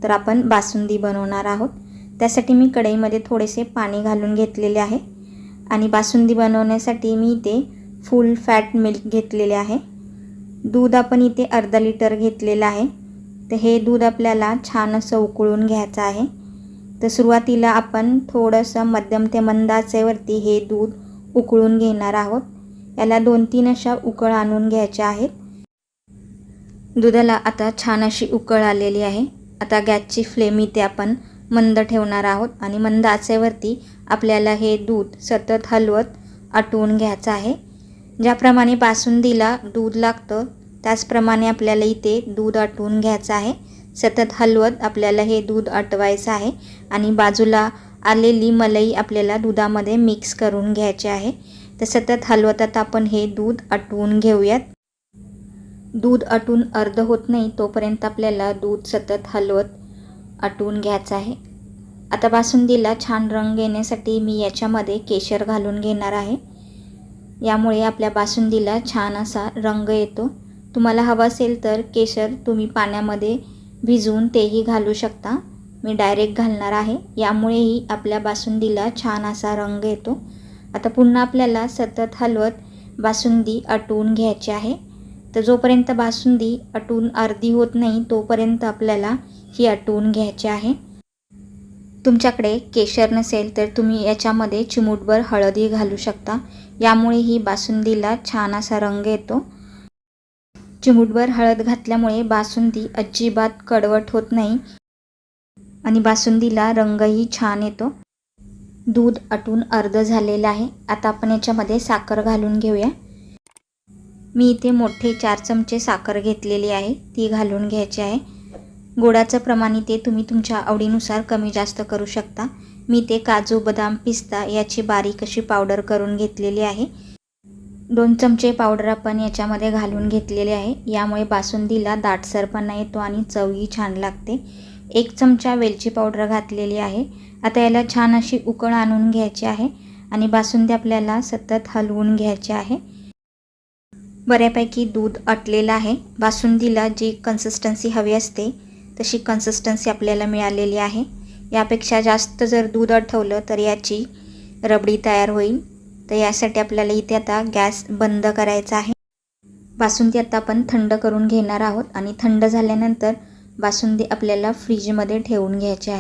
तर आपण बासुंदी बनवणार आहोत। त्यासाठी मी कढईमध्ये थोडेसे पाणी घालून घेतलेले आहे आणि बासुंदी बनवण्यासाठी मी इथे फुल फॅट मिल्क घेतलेले आहे। दूध आपण इथे अर्धा लिटर घेतलेलं आहे। तर हे दूध आपल्याला छान असं उकळून घ्यायचं आहे। तर सुरुवातीला आपण थोडंसं मध्यम ते मंद आचेवरती हे दूध उकळून घेणार आहोत। याला 2-3 अशा उकळ आणून घ्यायच्या आहेत। दुधाला आता छान अशी उकळ आलेली आहे। आता गॅसची फ्लेम इथे आपण मंद ठेवणार आहोत आणि मंद आचेवरती आपल्याला हे दूध सतत हलवत आटवून घ्यायचं आहे। ज्याप्रमाणे बासुंदीला दूध लागतं त्याचप्रमाणे आपल्याला इथे दूध आटवून घ्यायचं आहे। सतत हलवत आपल्याला हे दूध आटवायचं आहे आणि बाजूला आलेली मलाई आपल्याला दुधामध्ये मिक्स करून घ्यायची आहे। तर सतत हलवत आता आपण हे दूध आटवून घेऊयात। दूध आटून अर्ध होत नाही तोपर्यंत आपल्याला दूध सतत हलवत आटवून घ्यायचं आहे। आता बासुंदीला छान रंग येण्यासाठी मी याच्यामध्ये केशर घालून घेणार आहे। यामुळे आपल्या बासुंदीला छान असा रंग येतो। तुम्हाला हवं असेल तर केशर तुम्ही पाण्यामध्ये भिजवून तेही घालू शकता। मी डायरेक्ट घालणार आहे, यामुळेही आपल्या बासुंदीला छान असा रंग येतो। आता पुन्हा आपल्याला सतत हलवत बासुंदी आटवून घ्यायची आहे। तर जोपर्यंत बासुंदी आटून अर्धी होत नाही तोपर्यंत आपल्याला ही आटवून घ्यायची आहे। तुमच्याकडे केशर नसेल तर तुम्ही याच्यामध्ये चिमूटभर हळदही घालू शकता, यामुळे ही बासुंदीला छान असा रंग येतो। चिमूटभर हळद घातल्यामुळे बासुंदी अजिबात कडवट होत नाही आणि बासुंदीला रंगही छान येतो। दूध आटून अर्ध झालेलं आहे। आता आपण याच्यामध्ये साखर घालून घेऊया। मी इथे मोठे 4 चमचे साखर घेतलेली आहे, ती घालून घ्यायची आहे। गोडाचं प्रमाण इथे तुम्ही तुमच्या आवडीनुसार कमी जास्त करू शकता। मी ते काजू बदाम पिस्ता याची बारीक अशी पावडर करून घेतलेली आहे। 2 चमचे पावडर आपण याच्यामध्ये घालून घेतलेले आहे। यामुळे बासुंदीला दाटसरपणा येतो आणि चवही छान लागते। 1 चमचा वेलची पावडर घातलेली आहे। आता याला छान अशी उकळ आणून घ्यायची आहे आणि बासुंदी आपल्याला सतत हलवून घ्यायची आहे। बऱ्यापैकी दूध आटलेलं आहे। बासुंदीला जी कन्सिस्टन्सी हवी असते तशी कन्सिस्टन्सी आपल्याला मिळालेली आहे। यापेक्षा जास्त जर दूध आटवलं तर याची रबडी तयार होईल। तर यासाठी आपल्याला इथे आता गॅस बंद करायचा आहे। बासुंदी आता आपण थंड करून घेणार आहोत आणि थंड झाल्यानंतर बासुंदी आपल्याला फ्रीजमध्ये ठेवून घ्यायची आहे।